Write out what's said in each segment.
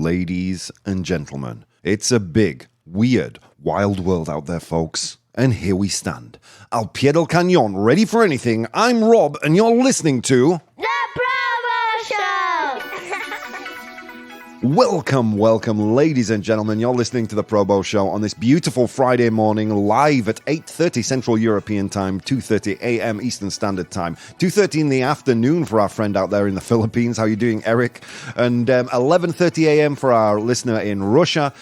ladies and gentlemen. It's a big, weird, wild world out there, folks. And here we stand. Al pie del cañón, ready for anything. I'm Rob, and you're listening to... The ProBoh Show! Welcome, ladies and gentlemen. You're listening to The ProBoh Show on this beautiful Friday morning, live at 8:30 Central European Time, 2:30 a.m. Eastern Standard Time, 2:30 in the afternoon for our friend out there in the Philippines. How you doing, Eric? And 11:30 a.m. for our listener in Russia.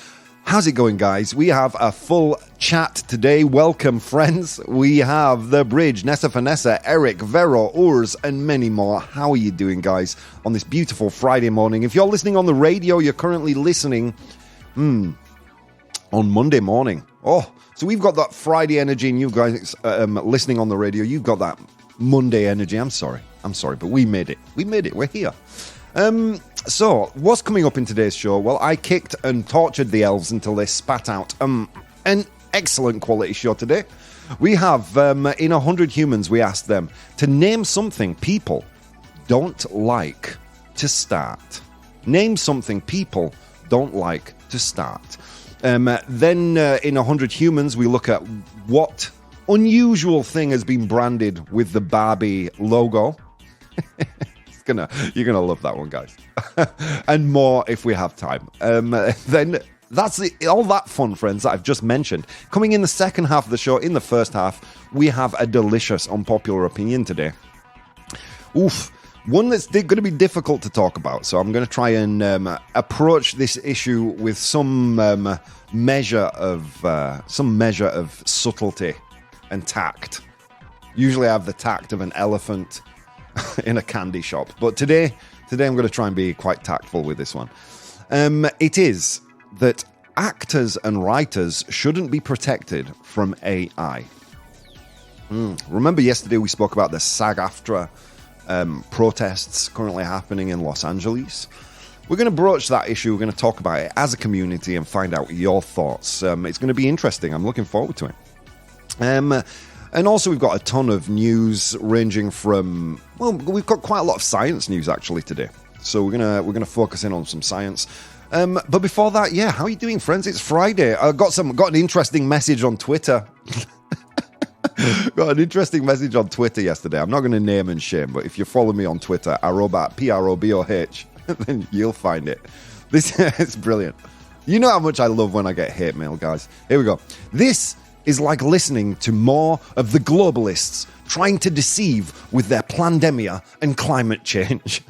How's it going, guys? We have a full chat today. Welcome, friends. We have The Bridge, Nessa Vanessa, Eric, Vero, Urs, and many more. How are you doing, guys, on this beautiful Friday morning? If you're listening on the radio, you're currently listening on Monday morning. Oh, so we've got that Friday energy, and you guys listening on the radio, you've got that Monday energy. I'm sorry, but we made it. We're here. So, what's coming up in today's show? Well, I kicked and tortured the elves until they spat out an excellent quality show today. We have, in 100 Humans, we asked them to name something people don't like to start. Name something people don't like to start. Then, in 100 Humans, we look at what unusual thing has been branded with the Barbie logo. You're gonna love that one, guys. And more if we have time. Then that's all that fun, friends, that I've just mentioned. Coming in the second half of the show, in the first half, we have a delicious unpopular opinion today. One that's going to be difficult to talk about. So I'm going to try and approach this issue with some measure of subtlety and tact. Usually I have the tact of an elephant in a candy shop. But today I'm going to try and be quite tactful with this one. It is that actors and writers shouldn't be protected from AI. Remember yesterday we spoke about the SAG-AFTRA protests currently happening in Los Angeles? We're going to broach that issue. We're going to talk about it as a community and find out your thoughts. It's going to be interesting. I'm looking forward to it. And also we've got a ton of news ranging from, well, we've got quite a lot of science news actually today. So we're gonna focus in on some science. But before that, yeah, how are you doing, friends? It's Friday. I got an interesting message on Twitter. Got an interesting message on Twitter yesterday. I'm not going to name and shame, but if you follow me on Twitter, @ProBoh, then you'll find it. This is brilliant. You know how much I love when I get hate mail, guys. Here we go. This is like listening to more of the globalists trying to deceive with their pandemia and climate change.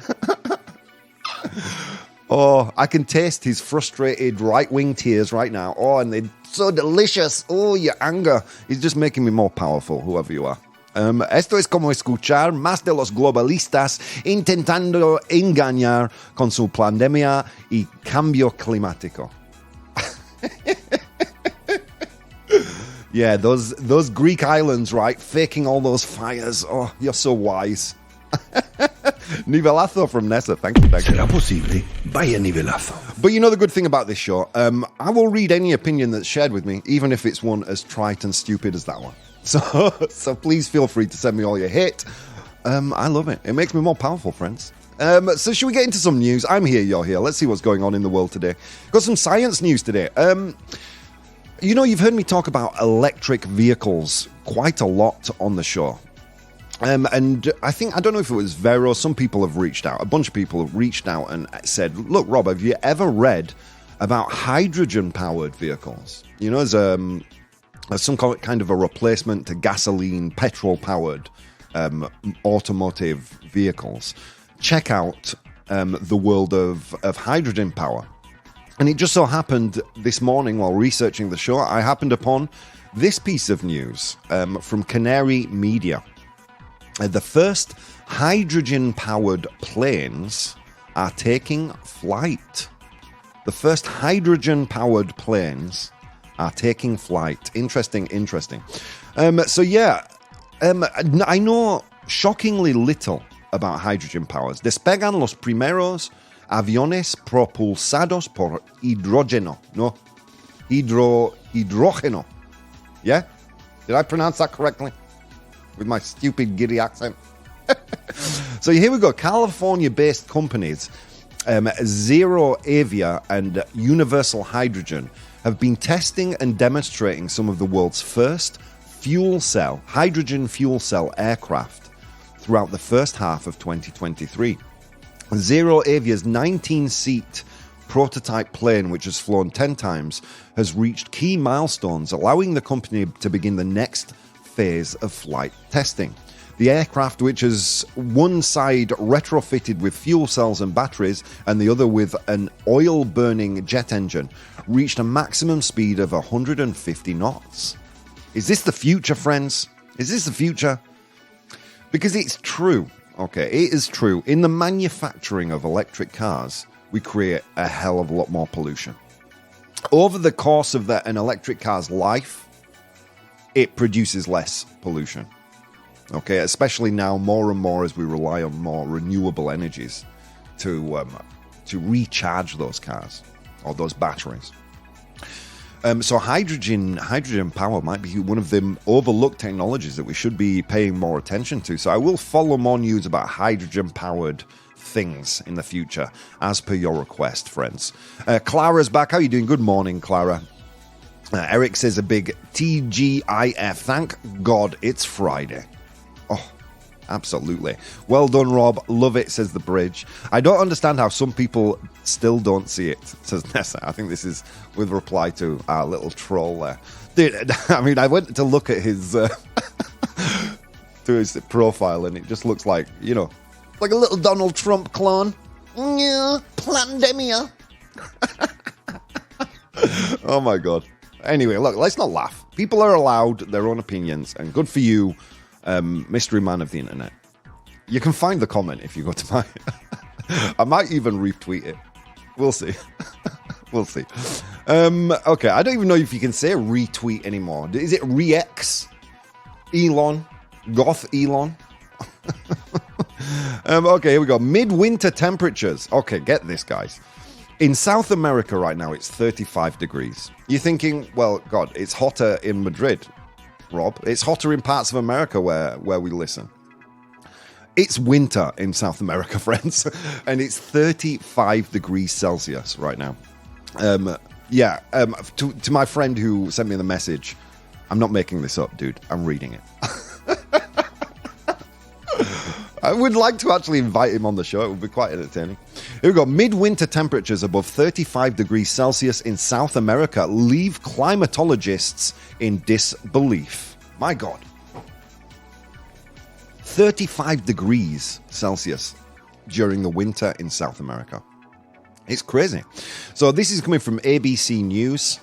Oh, I can taste his frustrated right-wing tears right now. Oh, and they're so delicious. Oh, your anger is just making me more powerful, whoever you are. Esto es como escuchar más de los globalistas intentando engañar con su pandemia y cambio climático. Yeah, those Greek islands, right? Faking all those fires. Oh, you're so wise. Nivelazo from Nessa. Thank you. Será posible. Vaya nivelazo. But you know the good thing about this show? I will read any opinion that's shared with me, even if it's one as trite and stupid as that one. So please feel free to send me all your hate. I love it. It makes me more powerful, friends. So should we get into some news? I'm here, you're here. Let's see what's going on in the world today. Got some science news today. You know, you've heard me talk about electric vehicles quite a lot on the show. And I don't know if it was Vero, some people have reached out, a bunch of people have reached out and said, look, Rob, have you ever read about hydrogen-powered vehicles? You know, as some kind of a replacement to gasoline, petrol-powered automotive vehicles. Check out the world of hydrogen power. And it just so happened this morning while researching the show, I happened upon this piece of news from Canary Media. The first hydrogen-powered planes are taking flight. The first hydrogen-powered planes are taking flight. Interesting. So yeah, I know shockingly little about hydrogen powers. Despegan los primeros aviones propulsados por hidrógeno. No, hidrógeno. Yeah? Did I pronounce that correctly? With my stupid giddy accent? So here we go. California-based companies Zero Avia and Universal Hydrogen have been testing and demonstrating some of the world's first hydrogen fuel cell aircraft throughout the first half of 2023. Zero Avia's 19-seat prototype plane, which has flown 10 times, has reached key milestones, allowing the company to begin the next phase of flight testing. The aircraft, which is one side retrofitted with fuel cells and batteries and the other with an oil-burning jet engine, reached a maximum speed of 150 knots. Is this the future, friends? Is this the future? Because it's true. Okay, it is true. In the manufacturing of electric cars, we create a hell of a lot more pollution. Over the course of an electric car's life, it produces less pollution. Okay, especially now more and more as we rely on more renewable energies to recharge those cars or those batteries. So hydrogen power might be one of the overlooked technologies that we should be paying more attention to. So I will follow more news about hydrogen-powered things in the future, as per your request, friends. Clara's back. How are you doing? Good morning, Clara. Eric says a big TGIF. Thank God it's Friday. Oh, absolutely. Well done, Rob. Love it, says The Bridge. I don't understand how some people still don't see it, says Nessa. I think this is with reply to our little troll there. Dude, I mean, I went to look at his, to his profile, and it just looks like, you know, like a little Donald Trump clone. Yeah, pandemia. Oh, my God. Anyway, look, let's not laugh. People are allowed their own opinions, and good for you, mystery man of the internet. You can find the comment if you go to my... I might even retweet it. We'll see. We'll see. Okay, I don't even know if you can say retweet anymore. Is it re-X? Elon? Goth Elon? Okay, here we go. Midwinter temperatures. Okay, get this, guys. In South America right now, it's 35 degrees. You're thinking, well, God, it's hotter in Madrid, Rob. It's hotter in parts of America where we listen. It's winter in South America, friends, and it's 35 degrees Celsius right now. To my friend who sent me the message, I'm not making this up, dude. I'm reading it. I would like to actually invite him on the show. It would be quite entertaining. Here we go. Midwinter temperatures above 35 degrees Celsius in South America leave climatologists in disbelief. My God. 35 degrees Celsius during the winter in South America. It's crazy. So this is coming from ABC News,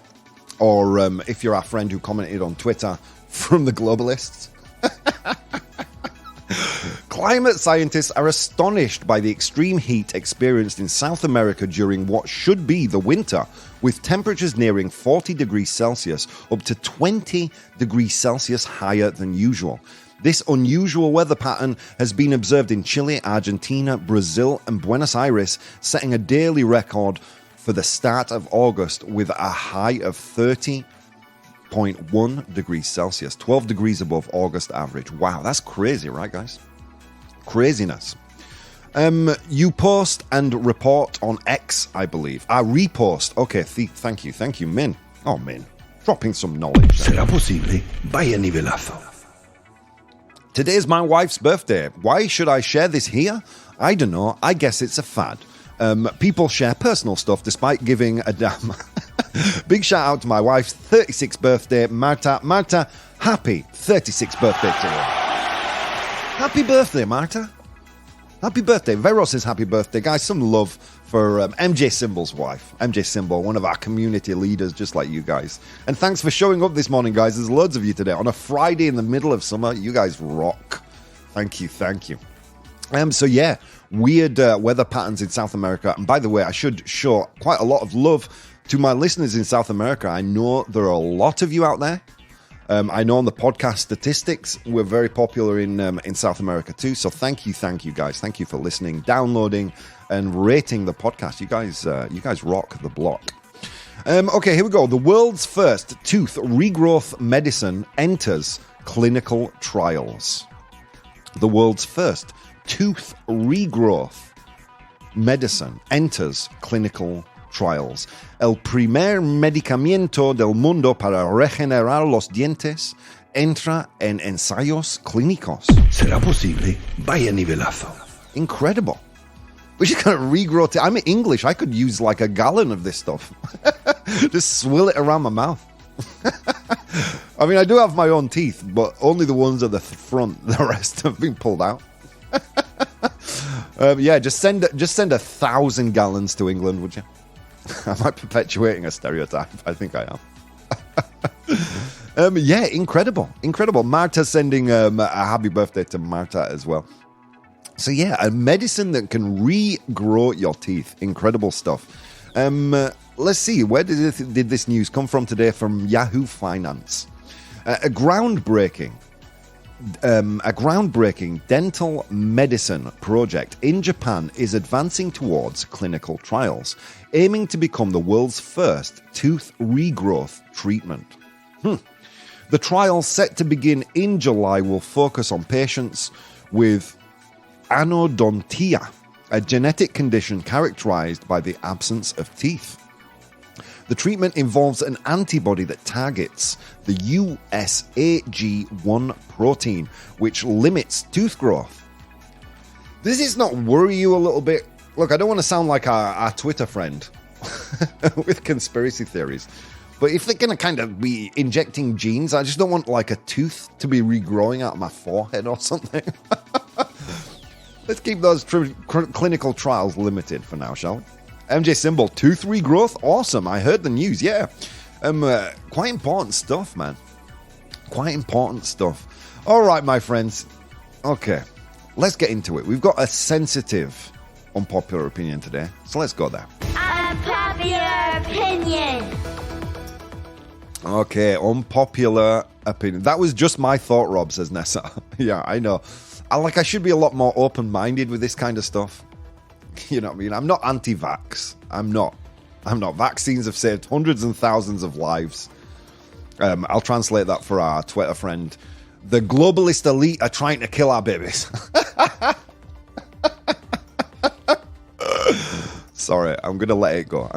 or if you're our friend who commented on Twitter, from the globalists. Climate scientists are astonished by the extreme heat experienced in South America during what should be the winter, with temperatures nearing 40 degrees Celsius, up to 20 degrees Celsius higher than usual. This unusual weather pattern has been observed in Chile, Argentina, Brazil, and Buenos Aires, setting a daily record for the start of August with a high of 30.1 degrees Celsius, 12 degrees above August average. Wow, that's crazy, right, guys? Craziness. You post and report on X, I believe. Repost. Okay, thank you, Min. Oh, Min. Dropping some knowledge. Será posible. Vaya nivelazo. Today's my wife's birthday. Why should I share this here? I don't know. I guess it's a fad. People share personal stuff despite giving a damn. Big shout out to my wife's 36th birthday, Marta. Marta, happy 36th birthday to you. Happy birthday, Marta. Happy birthday. Vero says happy birthday. Guys, some love for MJ Symbol's wife. MJ Symbol, one of our community leaders, just like you guys. And thanks for showing up this morning, guys. There's loads of you today. On a Friday in the middle of summer, you guys rock. Thank you. So yeah, weird weather patterns in South America. And by the way, I should show quite a lot of love to my listeners in South America. I know there are a lot of you out there. I know on the podcast statistics, we're very popular in South America too. So thank you, guys. Thank you for listening, downloading, and rating the podcast. You guys rock the block. Okay, here we go. The world's first tooth regrowth medicine enters clinical trials. The world's first tooth regrowth medicine enters clinical trials. El primer medicamento del mundo para regenerar los dientes entra en ensayos clínicos. ¿Será posible? Vaya nivelazo. Incredible. We're just going to regrow teeth. I'm English. I could use like a gallon of this stuff. Just swill it around my mouth. I mean, I do have my own teeth, but only the ones at the front. The rest have been pulled out. Yeah, just send 1,000 gallons to England, would you? Am I perpetuating a stereotype? I think I am. Yeah, incredible. Marta's sending a happy birthday to Marta as well. So yeah, a medicine that can regrow your teeth. Incredible stuff. Let's see, where did this news come from today? From Yahoo Finance. A groundbreaking dental medicine project in Japan is advancing towards clinical trials, aiming to become the world's first tooth regrowth treatment. The trials set to begin in July will focus on patients with anodontia, a genetic condition characterized by the absence of teeth. The treatment involves an antibody that targets the USAG1 protein, which limits tooth growth. Does this not worry you a little bit? Look, I don't want to sound like our Twitter friend with conspiracy theories, but if they're going to kind of be injecting genes, I just don't want like a tooth to be regrowing out of my forehead or something. Let's keep those clinical trials limited for now, shall we? MJ Symbol, tooth regrowth? Awesome. I heard the news, yeah. Quite important stuff, man. Quite important stuff. All right, my friends. Okay, let's get into it. We've got a sensitive, unpopular opinion today, so let's go there. Unpopular opinion. Okay, unpopular opinion. That was just my thought, Rob, says Nessa. Yeah, I know. I should be a lot more open-minded with this kind of stuff. You know what I mean? I'm not anti-vax. I'm not. Vaccines have saved hundreds and thousands of lives. I'll translate that for our Twitter friend. The globalist elite are trying to kill our babies. Sorry, I'm going to let it go.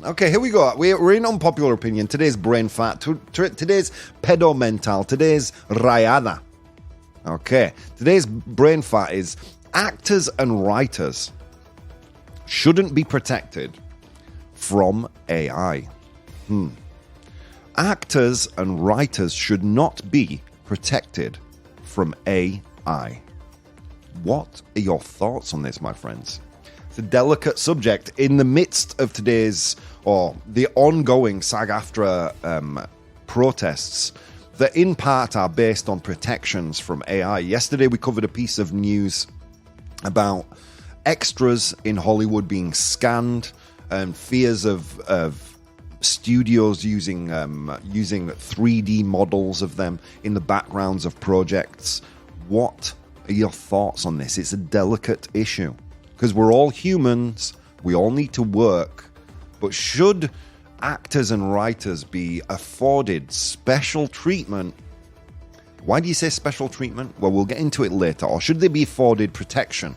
Okay, here we go. We're in unpopular opinion. Today's brain fat. Today's pedo mental. Today's rayada. Okay, today's brain fat is actors and writers shouldn't be protected from AI. Actors and writers should not be protected from AI. What are your thoughts on this, my friends? It's a delicate subject in the midst of today's, or the ongoing SAG-AFTRA protests that in part are based on protections from AI. Yesterday we covered a piece of news about extras in Hollywood being scanned and fears of studios using 3D models of them in the backgrounds of projects. What are your thoughts on this? It's a delicate issue because we're all humans. We all need to work. But should actors and writers be afforded special treatment? Why do you say special treatment? Well, we'll get into it later. Or should they be afforded protection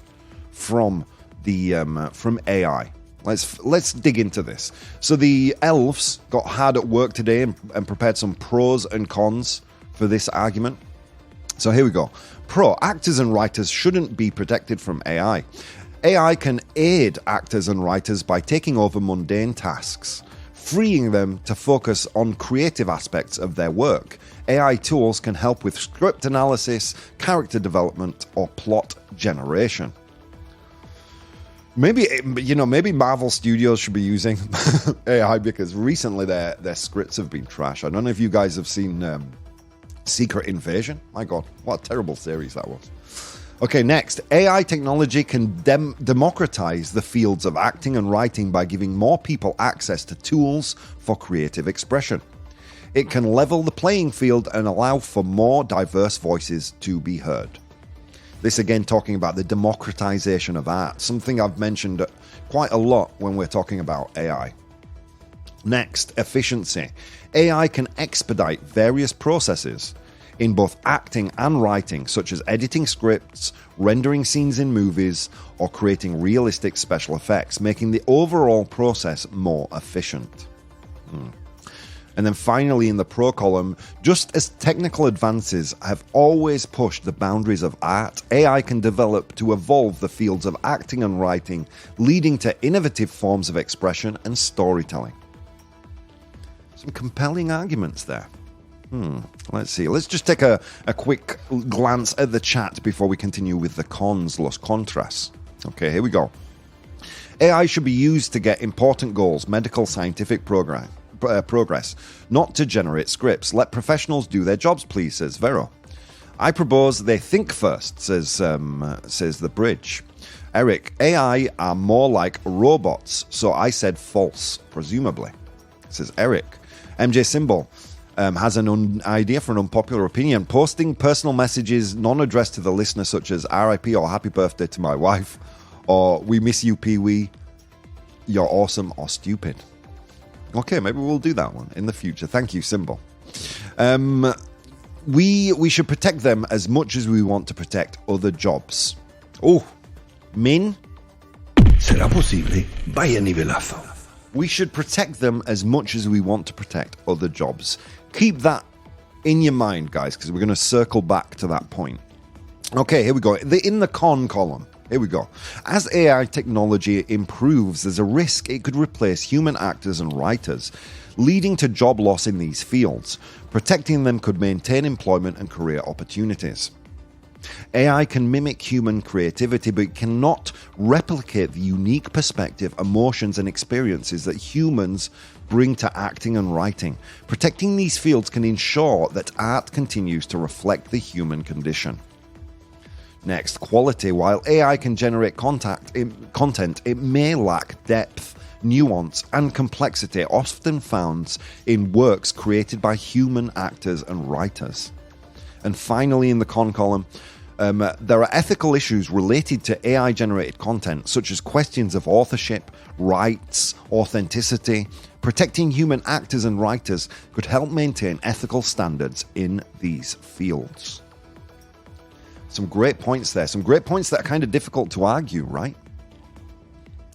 from AI? Let's dig into this. So the elves got hard at work today and prepared some pros and cons for this argument. So here we go. Pro, actors and writers shouldn't be protected from AI. AI can aid actors and writers by taking over mundane tasks, freeing them to focus on creative aspects of their work. AI tools can help with script analysis, character development, or plot generation. Maybe Marvel Studios should be using AI because recently their scripts have been trash. I don't know if you guys have seen Secret Invasion. My God, what a terrible series that was. Okay, next. AI technology can democratize the fields of acting and writing by giving more people access to tools for creative expression. It can level the playing field and allow for more diverse voices to be heard. This again talking about the democratization of art, something I've mentioned quite a lot when we're talking about AI. Next, efficiency. AI can expedite various processes. in both acting and writing, such as editing scripts, rendering scenes in movies, or creating realistic special effects, making the overall process more efficient. And then finally in the pro column, just as technical advances have always pushed the boundaries of art, AI can develop to evolve the fields of acting and writing, leading to innovative forms of expression and storytelling. Some compelling arguments there. Let's see. Let's just take a quick glance at the chat before we continue with the cons, los contras. Okay, here we go. AI should be used to get important goals, medical, scientific progress, not to generate scripts. Let professionals do their jobs, please, says Vero. I propose they think first, says the bridge. Eric, AI are more like robots, so I said false, presumably, says Eric. MJ Symbol has an idea for an unpopular opinion. Posting personal messages non-addressed to the listener, such as RIP or happy birthday to my wife, or we miss you, Pee-wee, you're awesome or stupid. Okay, maybe we'll do that one in the future. Thank you, Symbol. We should protect them as much as we want to protect other jobs. Oh, Min? Será posible. Vaya nivelazo. We should protect them as much as we want to protect other jobs. Keep that in your mind, guys, because we're going to circle back to that point. Okay, here we go. In the con column, here we go. As AI technology improves, there's a risk it could replace human actors and writers, leading to job loss in these fields. Protecting them could maintain employment and career opportunities. AI can mimic human creativity, but it cannot replicate the unique perspective, emotions, and experiences that humans bring to acting and writing. Protecting these fields can ensure that art continues to reflect the human condition. Next, quality. While AI can generate content, it may lack depth, nuance, and complexity often found in works created by human actors and writers. And finally, in the con column, there are ethical issues related to AI-generated content, such as questions of authorship, rights, authenticity. Protecting human actors and writers could help maintain ethical standards in these fields. Some great points there. Some great points that are kind of difficult to argue, right?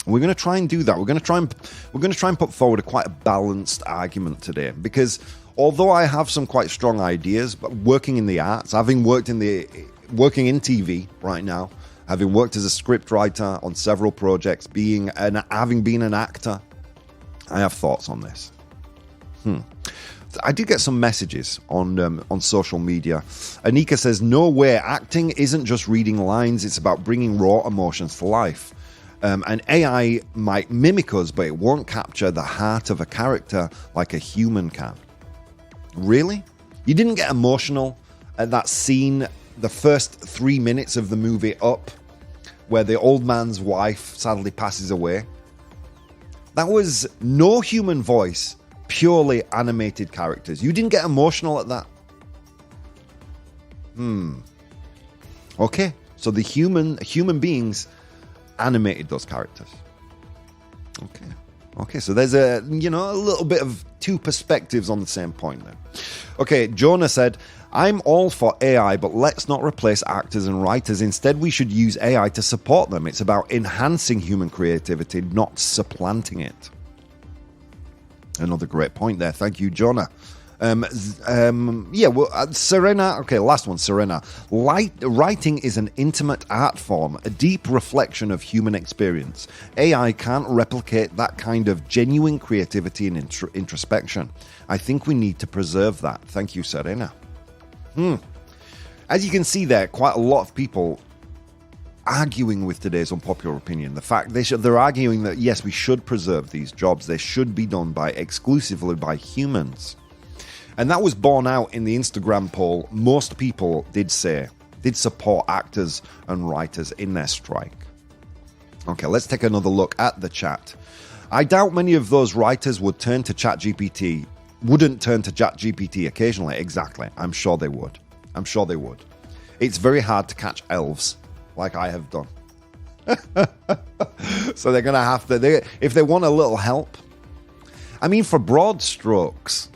We're going to try and do that. We're going to try and put forward quite a balanced argument today, because although I have some quite strong ideas, but working in the arts, working in TV right now, having worked as a script writer on several projects, having been an actor, I have thoughts on this. I did get some messages on social media. Anika says, no way, acting isn't just reading lines, it's about bringing raw emotions to life. And AI might mimic us, but it won't capture the heart of a character like a human can. Really? You didn't get emotional at that scene, the first 3 minutes of the movie Up, where the old man's wife sadly passes away? That was no human voice, purely animated characters. You didn't get emotional at that? Okay, so the human beings animated those characters. Okay, so there's a little bit of two perspectives on the same point there. Okay, Jonah said, I'm all for AI, but let's not replace actors and writers. Instead, we should use AI to support them. It's about enhancing human creativity, not supplanting it. Another great point there. Thank you, Jonah. Serena. Okay, last one, Serena. Writing is an intimate art form, a deep reflection of human experience. AI can't replicate that kind of genuine creativity and introspection. I think we need to preserve that. Thank you, Serena. As you can see there, quite a lot of people arguing with today's unpopular opinion. The fact they're arguing that yes, we should preserve these jobs. They should be done exclusively by humans. And that was borne out in the Instagram poll. Most people did support actors and writers in their strike. Okay, let's take another look at the chat. I doubt many of those writers wouldn't turn to ChatGPT occasionally. Exactly. I'm sure they would. It's very hard to catch elves, like I have done. So they're going to have to, if they want a little help. I mean, for broad strokes,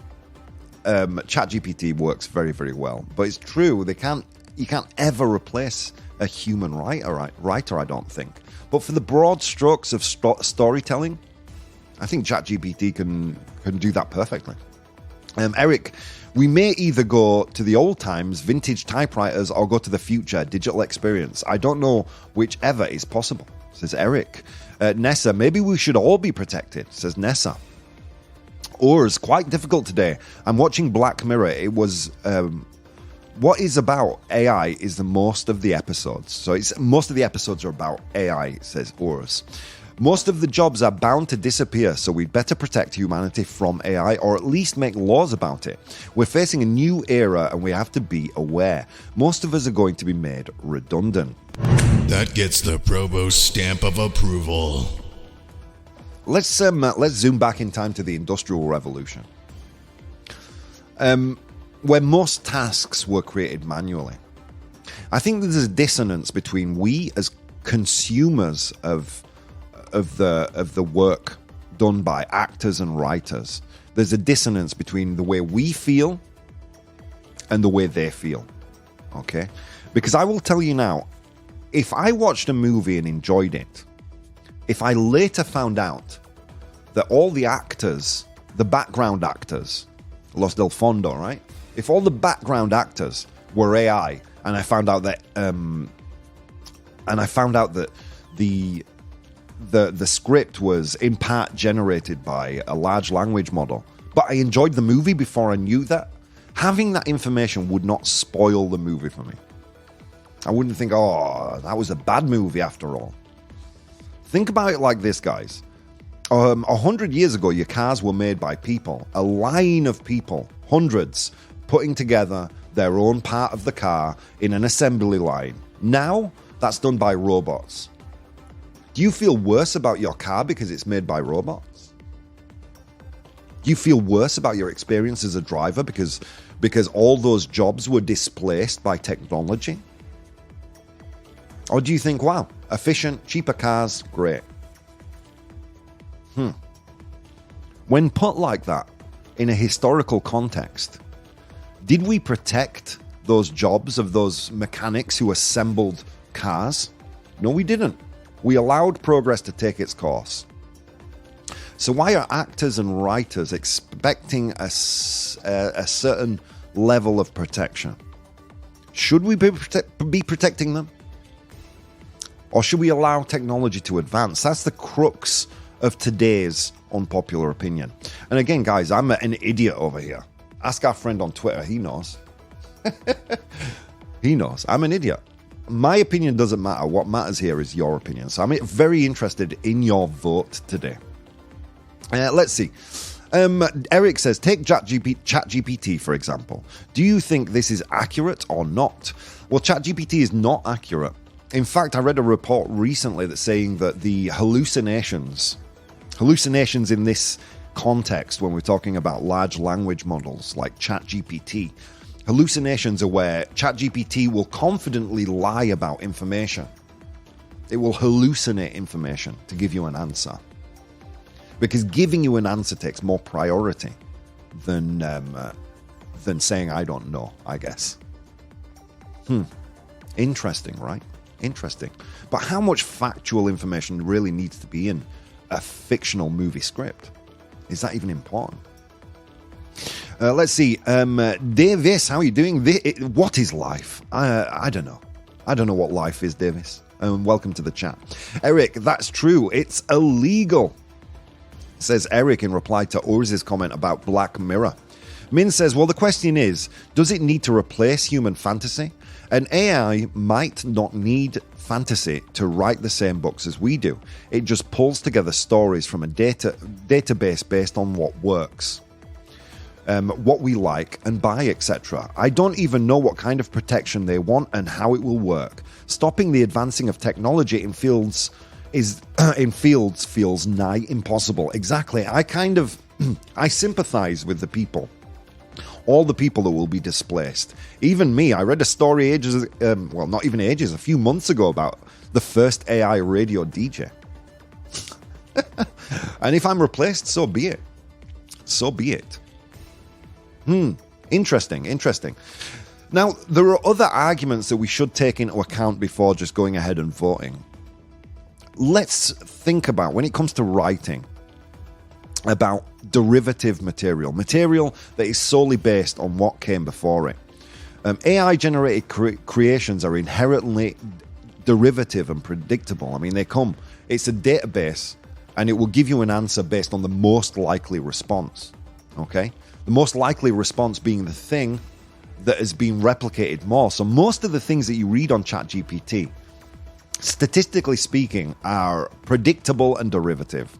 ChatGPT works very, very well, but it's true you can't ever replace a human writer, I don't think. But for the broad strokes of storytelling, I think ChatGPT can do that perfectly. Eric, we may either go to the old times, vintage typewriters, or go to the future, digital experience. I don't know whichever is possible, says Eric. Nessa, maybe we should all be protected, says Nessa. Urs, quite difficult today. I'm watching Black Mirror. It was... what is about AI is the most of the episodes. So most of the episodes are about AI, says Urs. Most of the jobs are bound to disappear, so we'd better protect humanity from AI, or at least make laws about it. We're facing a new era, and we have to be aware. Most of us are going to be made redundant. That gets the ProBoh stamp of approval. Let's zoom back in time to the Industrial Revolution, where most tasks were created manually. I think there's a dissonance between we as consumers of the work done by actors and writers. There's a dissonance between the way we feel and the way they feel. Okay? Because I will tell you now, if I watched a movie and enjoyed it, if I later found out that all the actors, the background actors, Los Del Fondo, right? If all the background actors were AI, and I found out that the script was in part generated by a large language model, but I enjoyed the movie before I knew that, having that information would not spoil the movie for me. I wouldn't think, oh, that was a bad movie after all. Think about it like this, guys. 100 years ago, your cars were made by people, a line of people, hundreds, putting together their own part of the car in an assembly line. Now, that's done by robots. Do you feel worse about your car because it's made by robots? Do you feel worse about your experience as a driver because all those jobs were displaced by technology? Or do you think, wow, efficient, cheaper cars, great? When put like that, in a historical context, did we protect those jobs of those mechanics who assembled cars? No, we didn't. We allowed progress to take its course. So why are actors and writers expecting a certain level of protection? Should we be protecting them? Or should we allow technology to advance? That's the crux of today's unpopular opinion. And again, guys, I'm an idiot over here. Ask our friend on Twitter. He knows. He knows. I'm an idiot. My opinion doesn't matter. What matters here is your opinion. So I'm very interested in your vote today. Let's see. Eric says, take ChatGPT, for example. Do you think this is accurate or not? Well, ChatGPT is not accurate. In fact, I read a report recently that's saying that the hallucinations in this context, when we're talking about large language models like ChatGPT, hallucinations are where ChatGPT will confidently lie about information. It will hallucinate information to give you an answer. Because giving you an answer takes more priority than saying, I don't know, I guess. Interesting, right? Interesting. But how much factual information really needs to be in a fictional movie script? Is that even important? Let's see. Davis, how are you doing? What is life? I don't know. I don't know what life is, Davis. Welcome to the chat. Eric, that's true. It's illegal, says Eric in reply to Urz's comment about Black Mirror. Min says, well, the question is, does it need to replace human fantasy? An AI might not need fantasy to write the same books as we do. It just pulls together stories from a database based on what works, what we like and buy, etc. I don't even know what kind of protection they want and how it will work. Stopping the advancing of technology in fields feels nigh impossible. Exactly. I sympathize with the people. All the people that will be displaced. Even me, I read a story a few months ago about the first AI radio DJ. And if I'm replaced, so be it. So be it. Interesting. Now, there are other arguments that we should take into account before just going ahead and voting. Let's think about, when it comes to writing, about derivative material that is solely based on what came before it. AI-generated creations are inherently derivative and predictable. I mean, it's a database, and it will give you an answer based on the most likely response, okay? The most likely response being the thing that has been replicated more. So most of the things that you read on ChatGPT, statistically speaking, are predictable and derivative.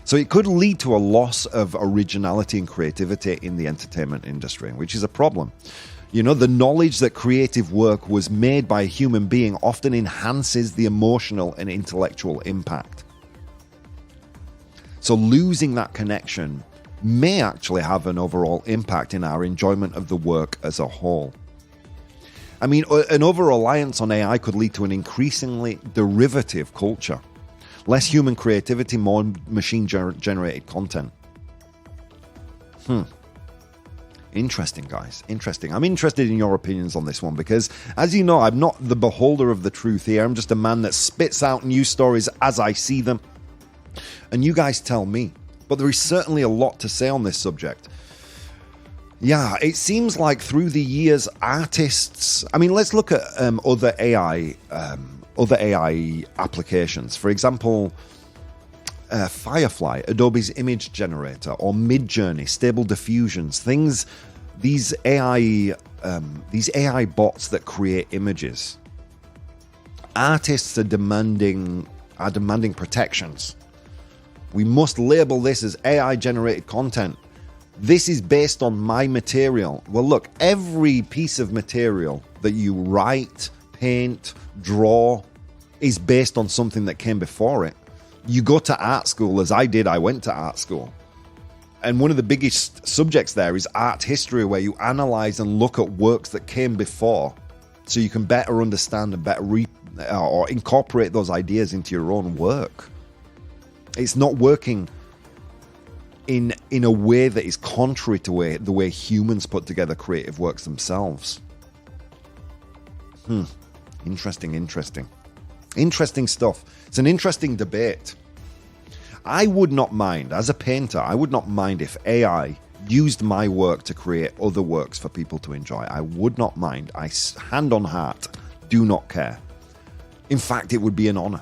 So it could lead to a loss of originality and creativity in the entertainment industry, which is a problem. You know, the knowledge that creative work was made by a human being often enhances the emotional and intellectual impact. So losing that connection may actually have an overall impact in our enjoyment of the work as a whole. I mean, an over-reliance on AI could lead to an increasingly derivative culture. Less human creativity, more machine-generated content. Interesting, guys. Interesting. I'm interested in your opinions on this one because, as you know, I'm not the beholder of the truth here. I'm just a man that spits out news stories as I see them. And you guys tell me. But there is certainly a lot to say on this subject. Yeah, it seems like through the years, artists... I mean, let's look at other AI applications. For example, Firefly, Adobe's image generator, or Midjourney, Stable Diffusions, these AI bots that create images. Artists are demanding protections. We must label this as AI-generated content. This is based on my material. Well, look, every piece of material that you write, paint, draw is based on something that came before it. You go to art school, as I did. I went to art school. And one of the biggest subjects there is art history, where you analyze and look at works that came before so you can better understand and better or incorporate those ideas into your own work. It's not working in a way that is contrary to the way humans put together creative works themselves. Interesting stuff. It's an interesting debate. I would not mind, as a painter, I would not mind if AI used my work to create other works for people to enjoy. I would not mind. I, hand on heart, do not care. In fact, it would be an honor.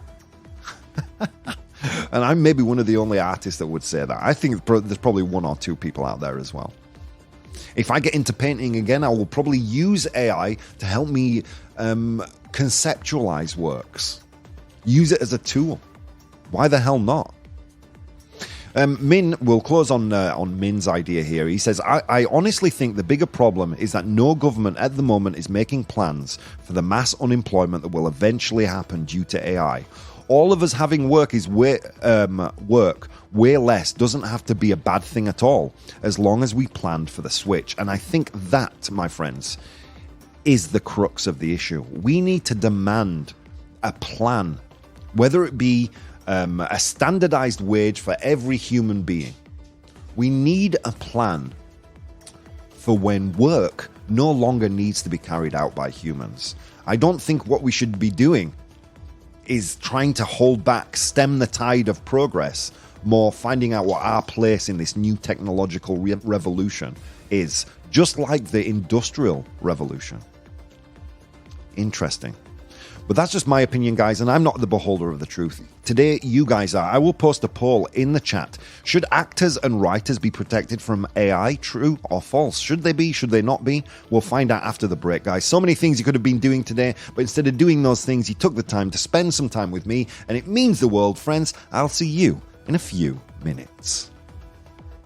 And I'm maybe one of the only artists that would say that. I think there's probably one or two people out there as well. If I get into painting again, I will probably use AI to help me conceptualize works. Use it as a tool. Why the hell not? Min will close on Min's idea here. He says, I honestly think the bigger problem is that no government at the moment is making plans for the mass unemployment that will eventually happen due to AI. All of us having work way less doesn't have to be a bad thing at all, as long as we planned for the switch. And I think that, my friends, is the crux of the issue. We need to demand a plan, whether it be a standardized wage for every human being. We need a plan for when work no longer needs to be carried out by humans. I don't think what we should be doing is trying to hold back, stem the tide of progress, more finding out what our place in this new technological revolution is, just like the Industrial Revolution. Interesting. But that's just my opinion, guys, and I'm not the beholder of the truth. Today, you guys are. I will post a poll in the chat. Should actors and writers be protected from AI? True or false? Should they be? Should they not be? We'll find out after the break, guys. So many things you could have been doing today, but instead of doing those things, you took the time to spend some time with me, and it means the world, friends. I'll see you in a few minutes.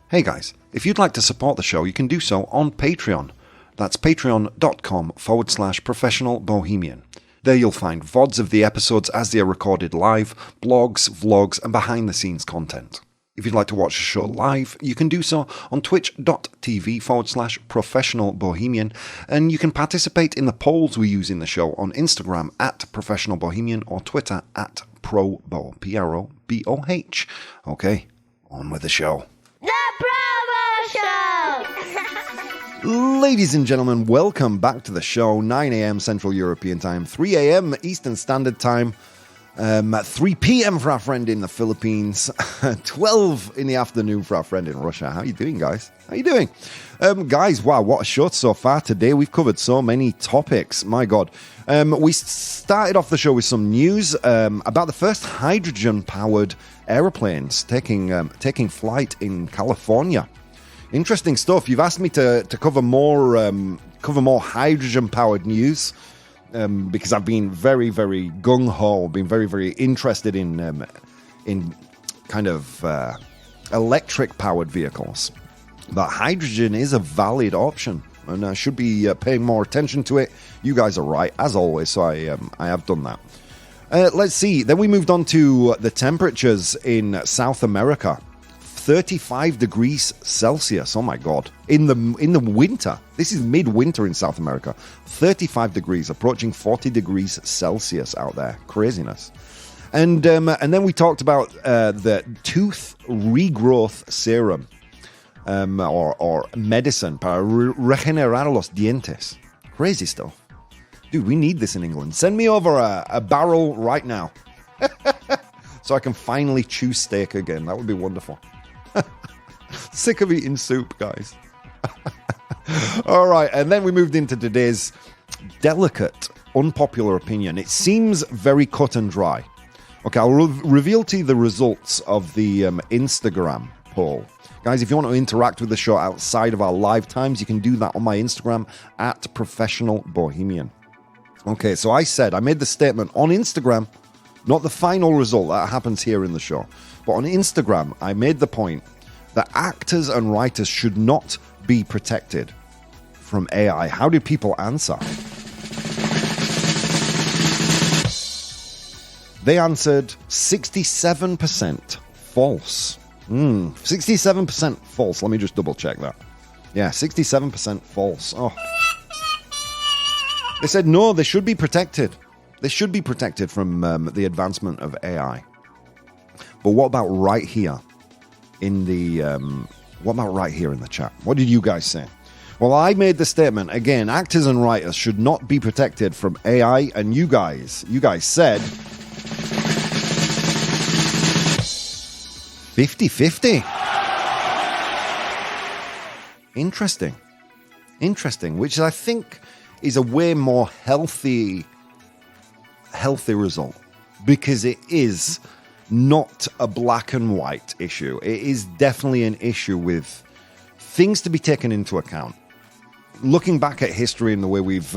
Hey, guys, if you'd like to support the show, you can do so on Patreon. That's patreon.com/professionalbohemian. There you'll find VODs of the episodes as they are recorded live, blogs, vlogs, and behind-the-scenes content. If you'd like to watch the show live, you can do so on twitch.tv/professionalbohemian, and you can participate in the polls we use in the show on Instagram @professionalbohemian or Twitter @ProBoh, PROBOH. Okay, on with the show. The ProBoh Show! Ladies and gentlemen, welcome back to the show. 9 a.m. Central European Time, 3 a.m. Eastern Standard Time, 3 p.m. for our friend in the Philippines, 12 in the afternoon for our friend in Russia. How you doing, guys? How you doing? Guys, wow, what a show so far today. We've covered so many topics. My God. We started off the show with some news about the first hydrogen-powered aeroplanes taking flight in California. Interesting stuff. You've asked me to cover more hydrogen-powered news because I've been very, very gung-ho, been very, very interested in kind of electric-powered vehicles. But hydrogen is a valid option, and I should be paying more attention to it. You guys are right, as always, so I have done that. Let's see. Then we moved on to the temperatures in South America. 35 degrees Celsius. Oh my God. In the winter. This is midwinter in South America. 35 degrees, approaching 40 degrees Celsius out there. Craziness. And then we talked about the tooth regrowth serum or medicine para regenerar los dientes. Crazy stuff. Dude, we need this in England. Send me over a barrel right now so I can finally chew steak again. That would be wonderful. Sick of eating soup, guys. All right, and then we moved into today's delicate, unpopular opinion. It seems very cut and dry. Okay, I'll reveal to you the results of the Instagram poll. Guys, if you want to interact with the show outside of our live times, you can do that on my Instagram at Professional Bohemian. Okay, so I made the statement on Instagram, not the final result that happens here in the show, but on Instagram, I made the point that actors and writers should not be protected from AI. How did people answer? They answered 67% false. 67% false. Let me just double check that. Yeah, 67% false. Oh. They said no, they should be protected. They should be protected from the advancement of AI. But what about right here in the chat? What did you guys say? Well, I made the statement again. Actors and writers should not be protected from AI, and you guys said 50-50. Interesting. Which I think is a way more healthy result, because it is not a black and white issue. It is definitely an issue with things to be taken into account. Looking back at history and the way we've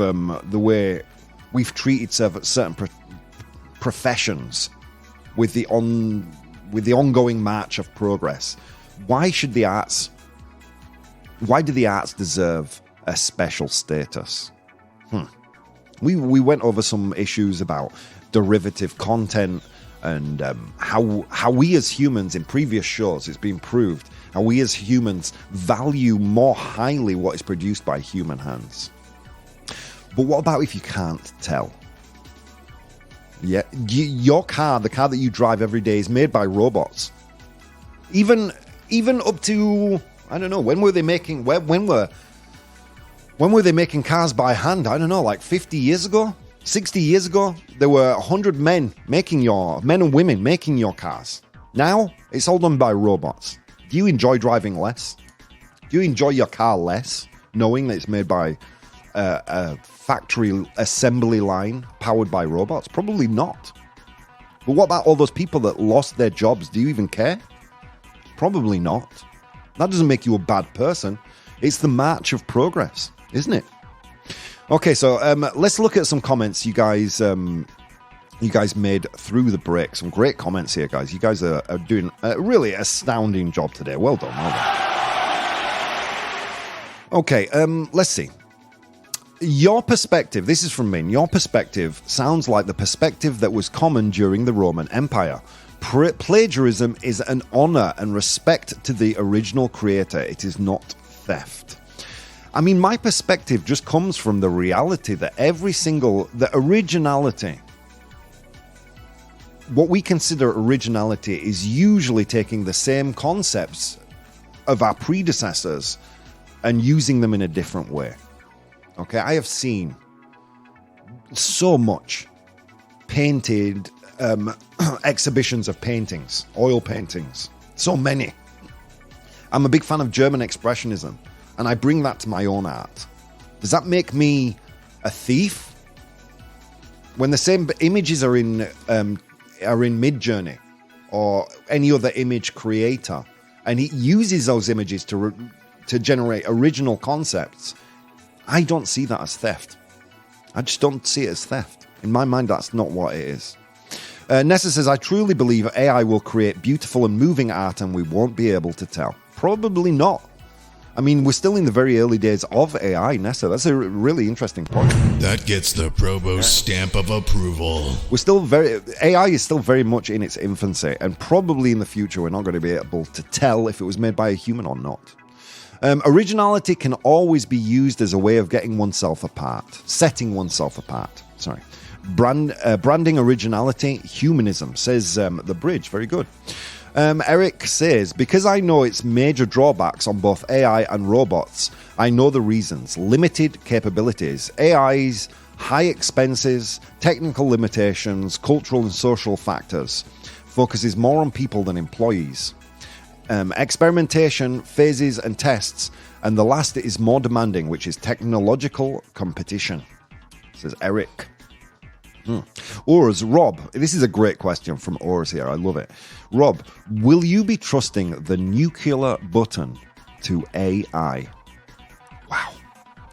treated certain professions with the ongoing march of progress, why do the arts deserve a special status? We went over some issues about derivative content and how we as humans in previous shows, it's been proved, how we as humans value more highly what is produced by human hands. But what about if you can't tell? Yeah, your car, the car that you drive every day, is made by robots. Even up to, I don't know, when were they making cars by hand? I don't know, like 50 years ago? 60 years ago, there were 100 men and women making your cars. Now, it's all done by robots. Do you enjoy driving less? Do you enjoy your car less, knowing that it's made by a factory assembly line powered by robots? Probably not. But what about all those people that lost their jobs? Do you even care? Probably not. That doesn't make you a bad person. It's the march of progress, isn't it? Okay, so let's look at some comments you guys made through the break. Some great comments here, guys. You guys are doing a really astounding job today. Well done. Okay, let's see. Your perspective, this is from Min, your perspective sounds like the perspective that was common during the Roman Empire. Plagiarism is an honor and respect to the original creator. It is not theft. I mean, my perspective just comes from the reality that the originality, what we consider originality, is usually taking the same concepts of our predecessors and using them in a different way. Okay, I have seen so much painted exhibitions of paintings, oil paintings, so many. I'm a big fan of German Expressionism, and I bring that to my own art. Does that make me a thief? When the same images are in Midjourney or any other image creator, and he uses those images to generate original concepts, I don't see that as theft. I just don't see it as theft. In my mind, that's not what it is. Nessa says, I truly believe AI will create beautiful and moving art and we won't be able to tell. Probably not. I mean, we're still in the very early days of AI, Nessa. That's a really interesting point. That gets the ProBoh stamp of approval. AI is still very much in its infancy, and probably in the future we're not going to be able to tell if it was made by a human or not. Originality can always be used as a way of getting oneself apart, setting oneself apart. Sorry. Branding originality, humanism, says The Bridge. Very good. Eric says, because I know its major drawbacks on both AI and robots, I know the reasons. Limited capabilities, AI's high expenses, technical limitations, cultural and social factors. Focuses more on people than employees. Experimentation, phases and tests. And the last is more demanding, which is technological competition, says Eric. Urs, Rob, this is a great question from Urs here. I love it. Rob, will you be trusting the nuclear button to AI? Wow,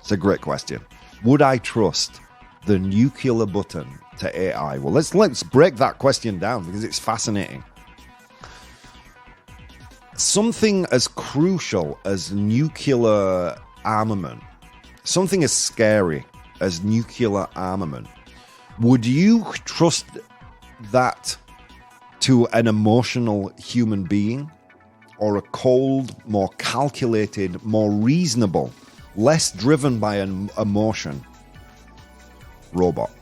it's a great question. Would I trust the nuclear button to AI? Well, let's break that question down because it's fascinating. Something as crucial as nuclear armament, something as scary as nuclear armament, would you trust that to an emotional human being, or a cold, more calculated, more reasonable, less driven by an emotion robot?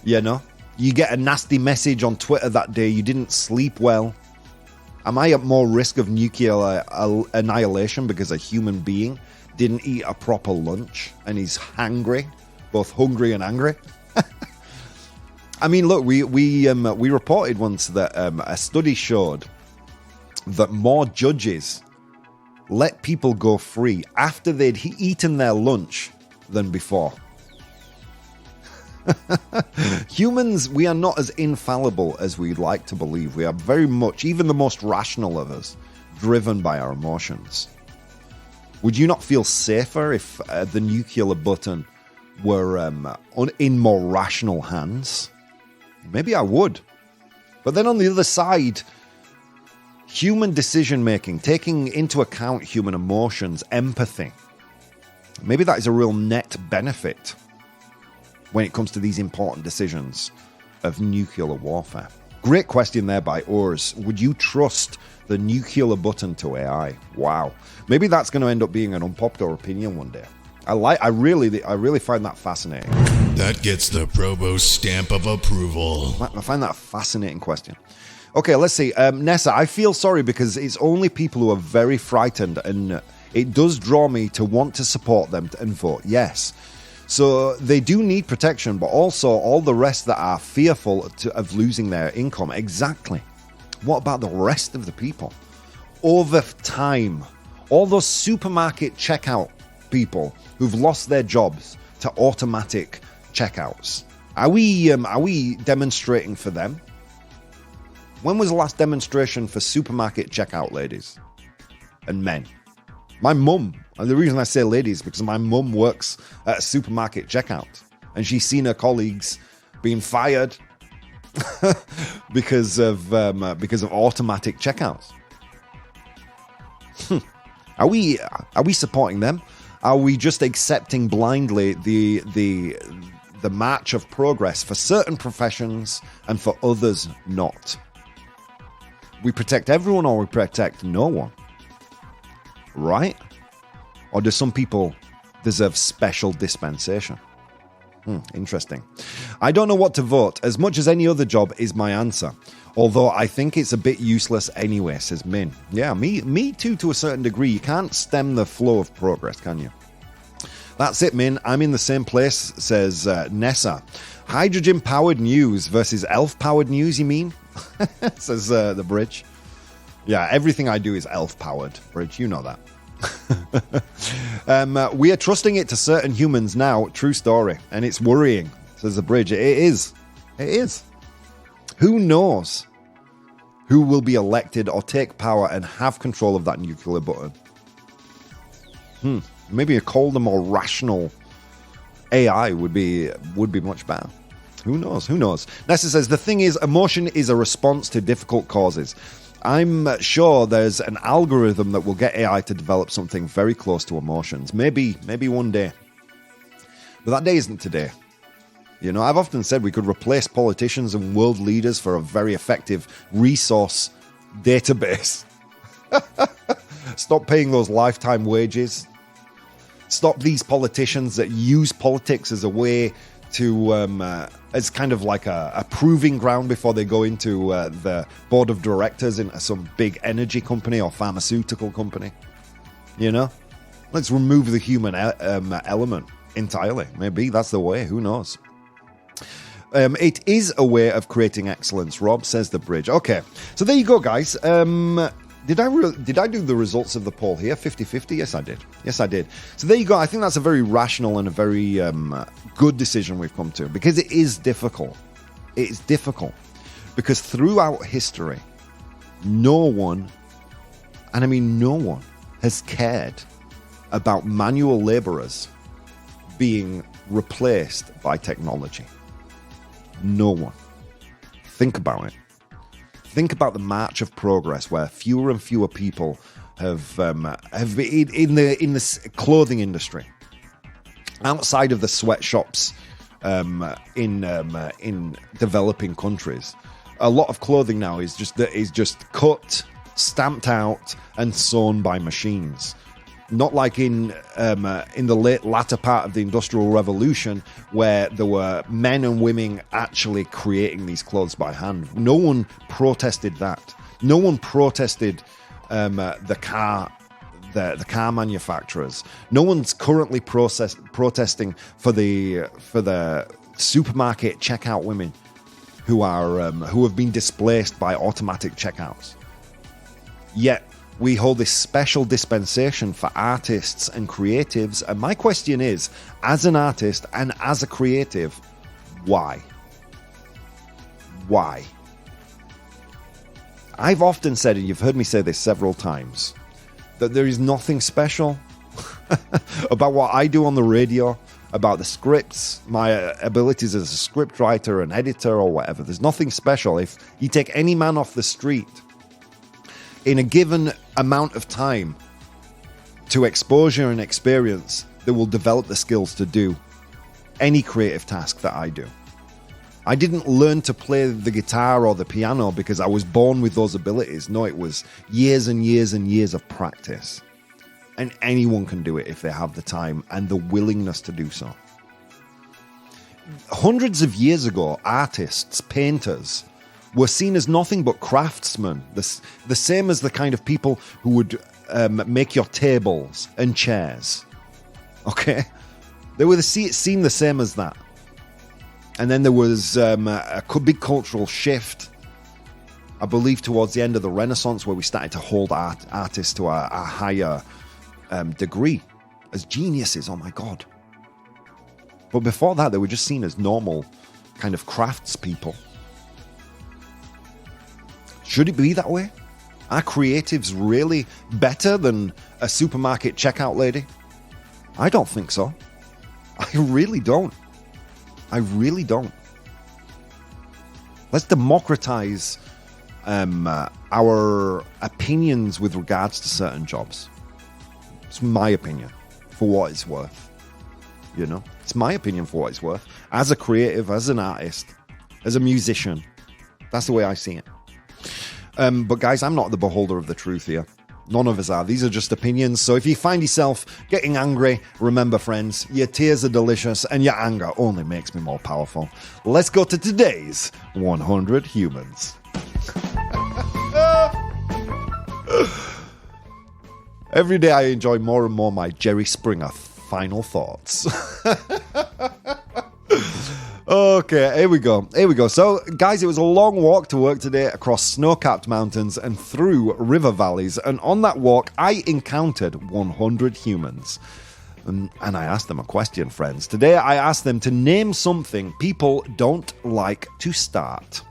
You know, you get a nasty message on Twitter that day, you didn't sleep well. Am I at more risk of nuclear annihilation because a human being didn't eat a proper lunch and he's hangry? Both hungry and angry. I mean, look, we reported once that a study showed that more judges let people go free after they'd eaten their lunch than before. Humans, we are not as infallible as we'd like to believe. We are very much, even the most rational of us, driven by our emotions. Would you not feel safer if the nuclear button were in more rational hands? Maybe I would. But then on the other side, human decision making, taking into account human emotions, empathy, maybe that is a real net benefit when it comes to these important decisions of nuclear warfare. Great question there by Urs. Would you trust the nuclear button to AI? Wow. Maybe that's going to end up being an unpopular opinion one day. I really find that fascinating. That gets the ProBoh stamp of approval. I find that a fascinating question. Okay, let's see. Nessa, I feel sorry because it's only people who are very frightened, and it does draw me to want to support them and vote yes. So they do need protection, but also all the rest that are fearful of losing their income. Exactly. What about the rest of the people? Over time, all those supermarket checkout people who've lost their jobs to automatic checkouts. Are we demonstrating for them? When was the last demonstration for supermarket checkout ladies and men? My mum, and the reason I say ladies because my mum works at a supermarket checkout, and she's seen her colleagues being fired because of automatic checkouts. Are we supporting them? Are we just accepting blindly the march of progress for certain professions and for others not? We protect everyone or we protect no one? Right? Or do some people deserve special dispensation? Interesting. I don't know what to vote. As much as any other job is my answer. Although I think it's a bit useless anyway, says Min. Yeah, me too, to a certain degree. You can't stem the flow of progress, can you? That's it, Min. I'm in the same place, says Nessa. Hydrogen-powered news versus elf-powered news, you mean? Says the Bridge. Yeah, everything I do is elf-powered, Bridge. You know that. We are trusting it to certain humans now. True story. And it's worrying, says the Bridge. It is. It is. Who knows who will be elected or take power and have control of that nuclear button? Maybe a colder, more rational AI would be much better. Who knows? Who knows? Nessa says, the thing is, emotion is a response to difficult causes. I'm sure there's an algorithm that will get AI to develop something very close to emotions. Maybe one day. But that day isn't today. You know, I've often said we could replace politicians and world leaders for a very effective resource database. Stop paying those lifetime wages. Stop these politicians that use politics as a way to, as kind of like a proving ground before they go into the board of directors in some big energy company or pharmaceutical company. You know? Let's remove the human element entirely. Maybe that's the way. Who knows? It is a way of creating excellence, Rob, says the Bridge. Okay, so there you go, guys. Did I do the results of the poll here? 50-50? Yes, I did. So there you go. I think that's a very rational and a very good decision we've come to, because it is difficult. It is difficult because throughout history, no one, and I mean no one, has cared about manual laborers being replaced by technology. No one. Think about it. Think about the march of progress where fewer and fewer people have been in the clothing industry, outside of the sweatshops in developing countries. A lot of clothing now is just cut, stamped out, and sewn by machines. Not like in the latter part of the Industrial Revolution, where there were men and women actually creating these clothes by hand. No one protested that. No one protested the car manufacturers. No one's currently protesting for the supermarket checkout women who have been displaced by automatic checkouts. Yet we hold this special dispensation for artists and creatives. And my question is, as an artist and as a creative, why? Why? I've often said, and you've heard me say this several times, that there is nothing special about what I do on the radio, about the scripts, my abilities as a script writer and editor or whatever. There's nothing special. If you take any man off the street in a given amount of time to exposure and experience, they will develop the skills to do any creative task that I do. I didn't learn to play the guitar or the piano because I was born with those abilities. No, it was years and years and years of practice. And anyone can do it if they have the time and the willingness to do so. Hundreds of years ago, artists, painters, were seen as nothing but craftsmen, the same as the kind of people who would make your tables and chairs. Okay? They were seen the same as that. And then there was a big cultural shift, I believe, towards the end of the Renaissance, where we started to hold artists to a higher degree as geniuses. Oh my God. But before that, they were just seen as normal kind of craftspeople. Should it be that way? Are creatives really better than a supermarket checkout lady? I don't think so. I really don't. I really don't. Let's democratize our opinions with regards to certain jobs. It's my opinion, for what it's worth. You know, it's my opinion for what it's worth. As a creative, as an artist, as a musician, that's the way I see it. But guys, I'm not the beholder of the truth here. None of us are. These are just opinions. So if you find yourself getting angry, remember, friends, your tears are delicious and your anger only makes me more powerful. Let's go to today's 100 Humans. Every day I enjoy more and more my Jerry Springer final thoughts. Okay, here we go. So, guys, it was a long walk to work today across snow-capped mountains and through river valleys. And on that walk, I encountered 100 humans. And I asked them a question, friends. Today, I asked them to name something people don't like to start.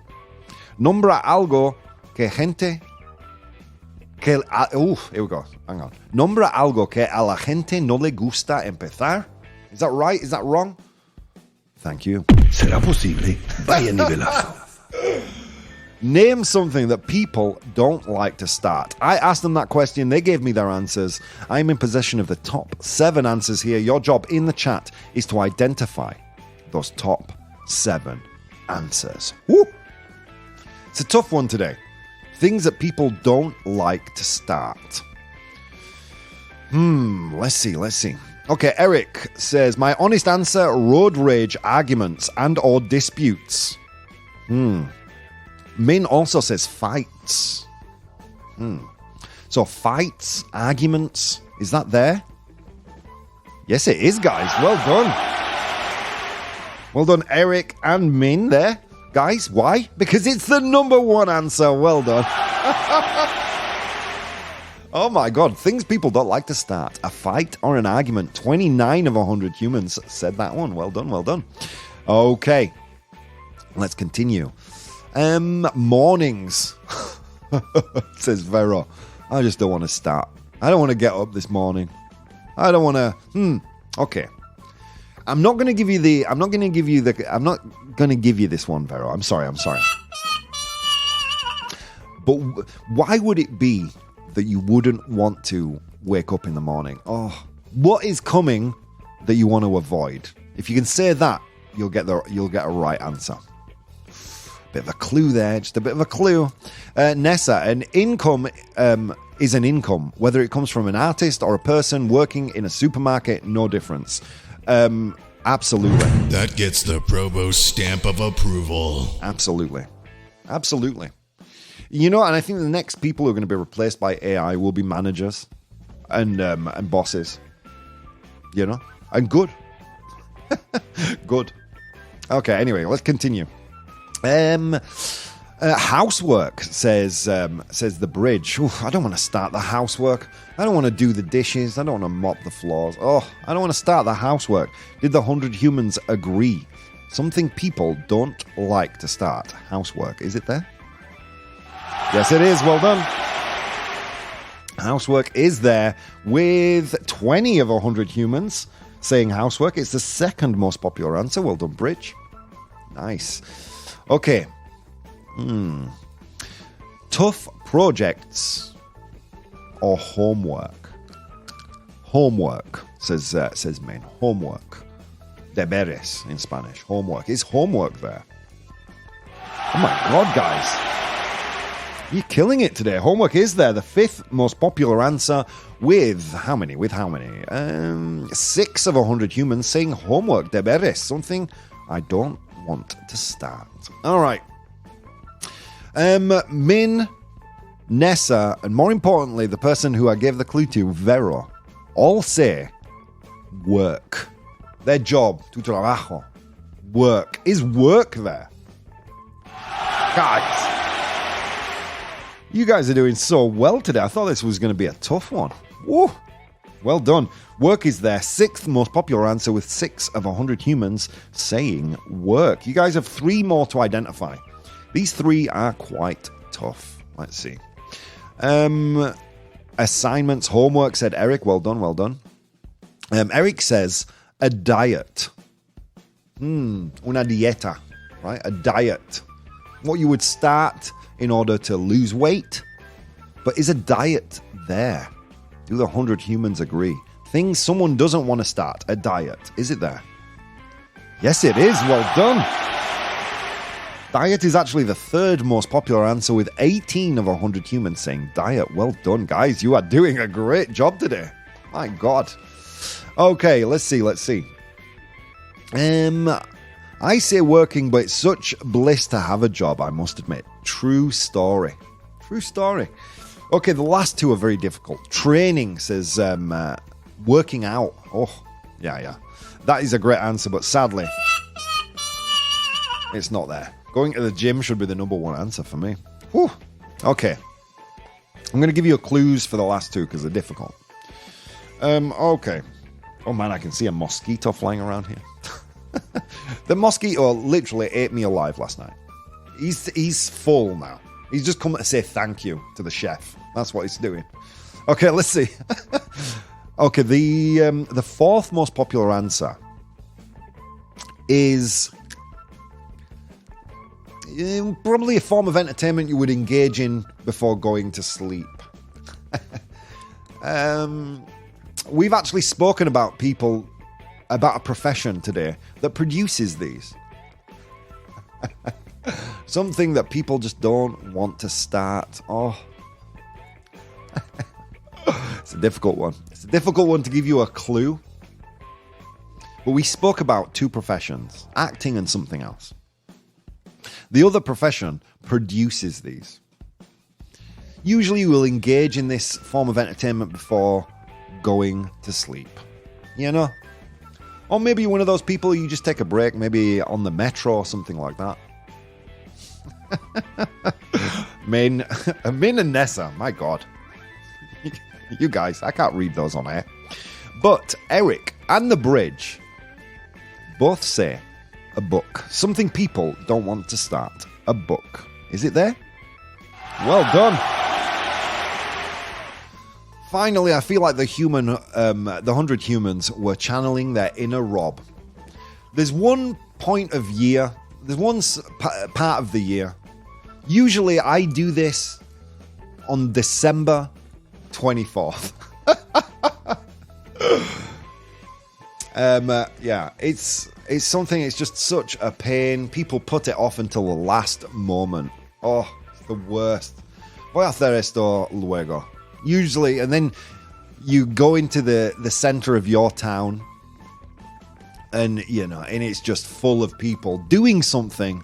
Nombra algo que gente... here we go. Hang on. Nombra algo que a la gente no le gusta empezar. Is that right? Is that wrong? Thank you. ¿Será posible? Vaya nivelazo. Name something that people don't like to start. I asked them that question. They gave me their answers. I'm in possession of the top 7 answers here. Your job in the chat is to identify those top 7 answers. Woo! It's a tough one today. Things that people don't like to start. Let's see. Okay, Eric says, my honest answer, road rage, arguments, and or disputes. Min also says fights. So fights, arguments, is that there? Yes, it is, guys. Well done. Well done, Eric and Min there. Guys, why? Because it's the number 1 answer. Well done. Oh my God, things people don't like to start. A fight or an argument. 29 of 100 humans said that one. Well done. Okay, let's continue. Mornings. Says Vero. I just don't want to start. I don't want to get up this morning. I don't want to... Okay. I'm not going to give you this one, Vero. I'm sorry. But why would it be that you wouldn't want to wake up in the morning? Oh, what is coming that you want to avoid? If you can say that, you'll get a right answer. Bit of a clue there, just a bit of a clue. Nessa, an income is an income, whether it comes from an artist or a person working in a supermarket, no difference. Absolutely. That gets the ProBoh stamp of approval. Absolutely. You know, and I think the next people who are going to be replaced by AI will be managers and bosses. You know, and good. Good. Okay. Anyway, let's continue. Housework says the bridge. I don't want to start the housework. I don't want to do the dishes. I don't want to mop the floors. Oh, I don't want to start the housework. Did the 100 humans agree? Something people don't like to start. Housework. Is it there? Yes, it is. Well done. Housework is there with 20 of 100 humans saying housework. It's the second most popular answer. Well done, Bridge. Nice. Okay. Tough projects or homework? Homework, says Main. Homework. Deberes in Spanish. Homework. Is homework there? Oh my God, guys. You're killing it today. Homework is there. The 5th most popular answer with how many? 6 of 100 humans saying homework. Deberes. Something I don't want to start. All right. Min, Nessa, and more importantly, the person who I gave the clue to, Vero, all say work. Their job, tu trabajo. Work. Is work there? Guys. You guys are doing so well today. I thought this was going to be a tough one. Woo. Well done. Work is their 6th most popular answer with 6 of 100 humans saying work. You guys have 3 more to identify. These 3 are quite tough. Let's see. Assignments, homework, said Eric. Well done. Eric says a diet. Una dieta, right? A diet. What you would start in order to lose weight. But is a diet there? Do the 100 humans agree? Things someone doesn't want to start. A diet. Is it there? Yes, it is. Well done. Diet is actually the 3rd most popular answer with 18 of 100 humans saying diet. Well done, guys. You are doing a great job today. My God. Okay, let's see. I say working, but it's such bliss to have a job, I must admit. True story. True story. Okay, the last two are very difficult. Training says working out. Oh, yeah. That is a great answer, but sadly, it's not there. Going to the gym should be the number one answer for me. Whew. Okay. I'm going to give you clues for the last two because they're difficult. Okay. Oh man, I can see a mosquito flying around here. The mosquito literally ate me alive last night. He's full now. He's just come to say thank you to the chef. That's what he's doing. Okay, let's see. Okay, the fourth most popular answer is probably a form of entertainment you would engage in before going to sleep. We've actually spoken about a profession today that produces these. Something that people just don't want to start. Oh. It's a difficult one. It's a difficult one to give you a clue. But we spoke about two professions, acting and something else. The other profession produces these. Usually you will engage in this form of entertainment before going to sleep. You know? Or maybe you're one of those people, you just take a break, maybe on the metro or something like that. Min and Nessa, my God. You guys, I can't read those on air. But Eric and the Bridge both say a book. Something people don't want to start. A book. Is it there? Well done. Finally, I feel like the 100 humans were channeling their inner Rob. There's one point of year, there's one part of the year. Usually I do this on December 24th. Yeah, it's something, it's just such a pain. People put it off until the last moment. Oh, it's the worst. Voy a hacer esto luego. Usually, and then you go into the center of your town and, you know, and it's just full of people doing something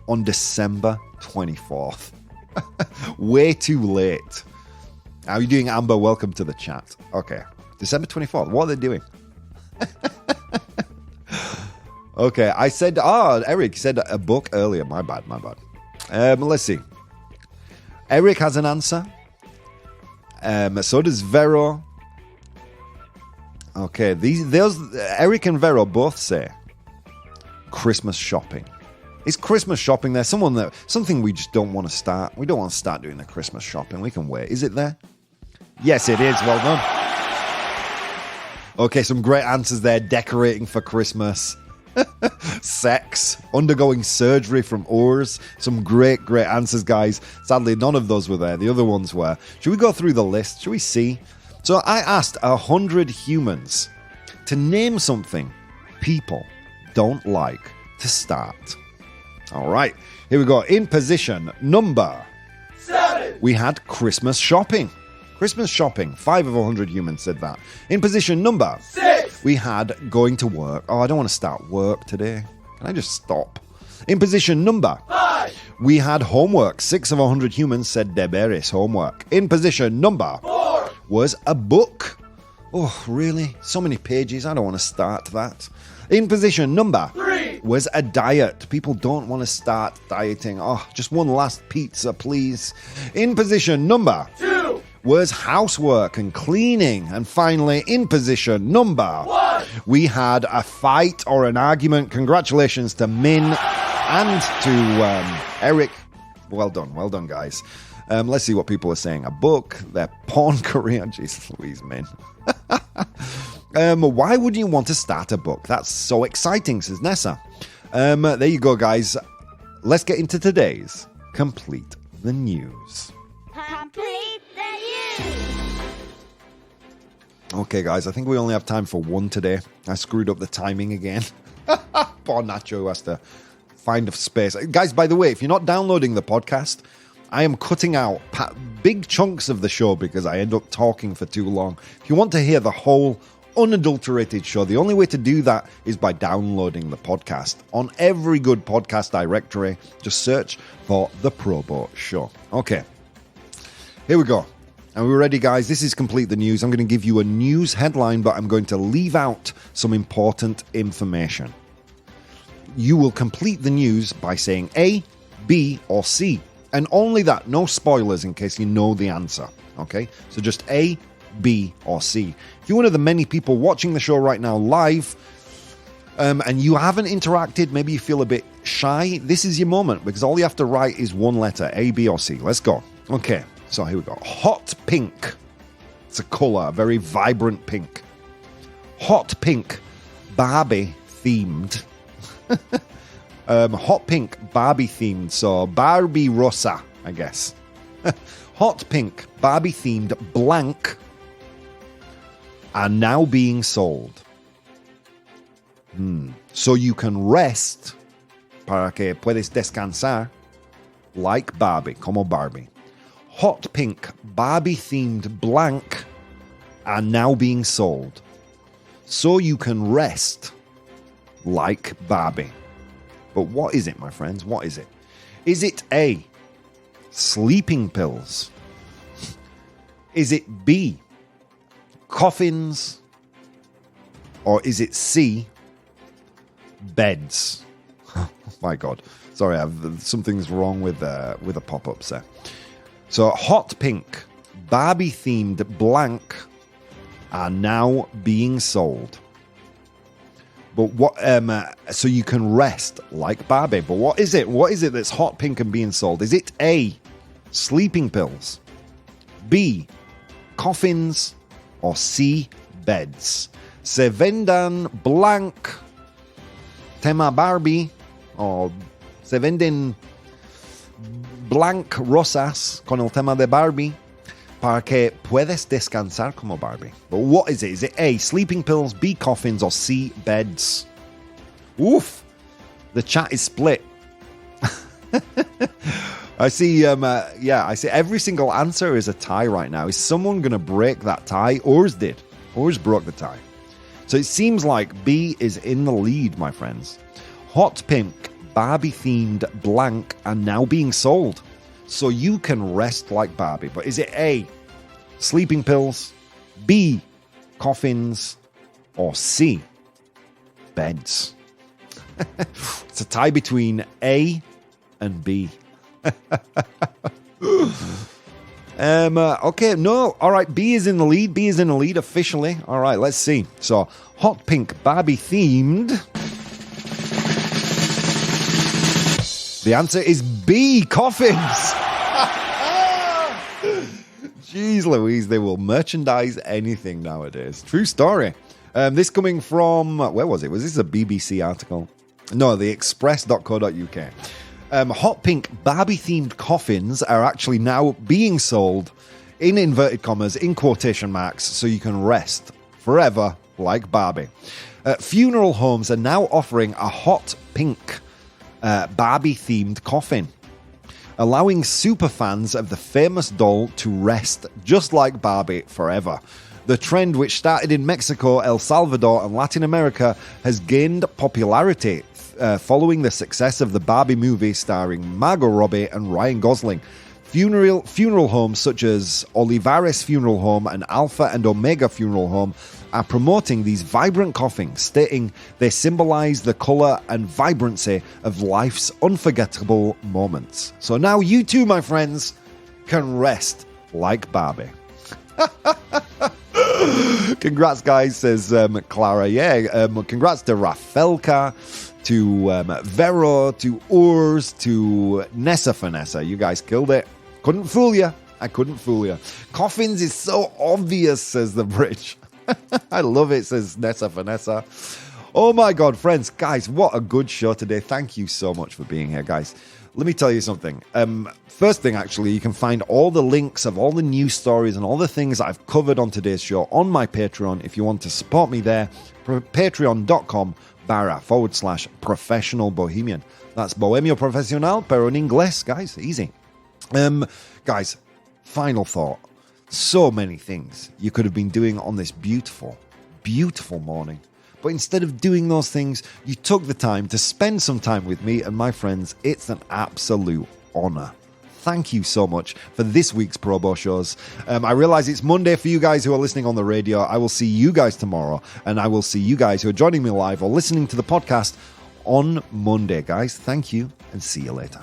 on December 24th. Way too late. How are you doing, Amber? Welcome to the chat. Okay. December 24th. What are they doing? Okay. I said, Eric said a book earlier. My bad. Let's see. Eric has an answer. So does Vero. Okay. Eric and Vero both say Christmas shopping. Is Christmas shopping there? Something we just don't want to start. We don't want to start doing the Christmas shopping. We can wait. Is it there? Yes, it is. Well done. Okay, some great answers there. Decorating for Christmas. Sex. Undergoing surgery from Urs. Some great answers, guys. Sadly, none of those were there. The other ones were. Should we go through the list? Should we see? So I asked 100 humans to name something people don't like to start. All right, here we go. In position number 7, we had Christmas shopping. Christmas shopping. 5 of 100 humans said that. In position number 6, we had going to work. Oh, I don't want to start work today. Can I just stop? In position number 5, we had homework. 6 of 100 humans said deberes, homework. In position number 4 was a book. Oh, really? So many pages. I don't want to start that. In position number 3 was a diet. People don't want to start dieting. Oh, just one last pizza, please. In position number 2 was housework and cleaning. And finally, in position number 1, we had a fight or an argument. Congratulations to Min and to Eric. Well done, guys. Let's see what people are saying. A book, their porn career. Jesus Louise, Min. Why would you want to start a book? That's so exciting, says Nessa. There you go, guys. Let's get into today's Complete the News. Complete the news. Okay, guys, I think we only have time for one today. I screwed up the timing again. Poor Nacho who has to find a space. Guys, by the way, if you're not downloading the podcast, I am cutting out big chunks of the show because I end up talking for too long. If you want to hear the whole unadulterated show. The only way to do that is by downloading the podcast. On every good podcast directory, just search for The ProBoh Show. Okay, here we go. Are we ready, guys? This is Complete the News. I'm going to give you a news headline, but I'm going to leave out some important information. You will complete the news by saying A, B, or C. And only that. No spoilers in case you know the answer. Okay? So just A, B, or C. If you're one of the many people watching the show right now live, and you haven't interacted, maybe you feel a bit shy, this is your moment, because all you have to write is one letter, A, B, or C. Let's go. Okay. So here we go. Hot pink. It's a color, a very vibrant pink. Hot pink, Barbie themed. Hot pink, Barbie themed. So Barbie Rosa, I guess. Hot pink, Barbie themed blank are now being sold. So you can rest, para que puedes descansar, like Barbie, como Barbie. Hot pink, Barbie-themed blank are now being sold. So you can rest like Barbie. But what is it, my friends? What is it? Is it A, sleeping pills? Is it B, coffins? Or is it C, beds? Oh my God. Sorry, something's wrong with the pop-ups there. So, hot pink, Barbie-themed blank are now being sold. But what? So you can rest like Barbie. But what is it? What is it that's hot pink and being sold? Is it A, sleeping pills, B, coffins, or C, beds? Se vendan blank tema Barbie, or se venden blank rosas con el tema de Barbie para que puedes descansar como Barbie. But what is it? Is it A, sleeping pills, B, coffins, or C, beds? Oof. The chat is split. I see, I see every single answer is a tie right now. Is someone going to break that tie? Ours did. Ours broke the tie. So it seems like B is in the lead, my friends. Hot pink, Barbie-themed blank are now being sold. So you can rest like Barbie. But is it A, sleeping pills, B, coffins, or C, beds? It's a tie between A and B. Okay, no. All right, B is in the lead. B is in the lead officially. All right, let's see. So, hot pink, Barbie-themed. The answer is B, coffins. Jeez Louise, they will merchandise anything nowadays. True story. This coming from, where was it? Was this a BBC article? No, the express.co.uk. Hot pink Barbie-themed coffins are actually now being sold in inverted commas, in quotation marks, so you can rest forever like Barbie. Funeral homes are now offering a hot pink Barbie-themed coffin, allowing superfans of the famous doll to rest just like Barbie forever. The trend, which started in Mexico, El Salvador, and Latin America, has gained popularity following the success of the Barbie movie starring Margot Robbie and Ryan Gosling. Funeral homes such as Olivares Funeral Home and Alpha and Omega Funeral Home are promoting these vibrant coffins, stating they symbolize the color and vibrancy of life's unforgettable moments. So now you too, my friends, can rest like Barbie. Congrats, guys, says Clara. Yeah, congrats to Rafelka, to Vero, to Urs, to Nessa Vanessa. You guys killed it. Couldn't fool you. I couldn't fool you. Coffins is so obvious, says the bridge. I love it, says Nessa Vanessa. Oh my God, friends, guys, what a good show today. Thank you so much for being here, guys. Let me tell you something. First thing, actually, you can find all the links of all the news stories and all the things that I've covered on today's show on my Patreon. If you want to support me there, patreon.com/professional bohemian. That's Bohemio Profesional, pero en inglés, guys. Easy. Guys, final thought. So many things you could have been doing on this beautiful beautiful morning. But instead of doing those things, you took the time to spend some time with me and my friends. It's an absolute honor. Thank you so much for this week's ProBoh shows. I realize it's Monday for you guys who are listening on the radio. I will see you guys tomorrow, and I will see you guys who are joining me live or listening to the podcast on Monday, guys. Thank you, and see you later.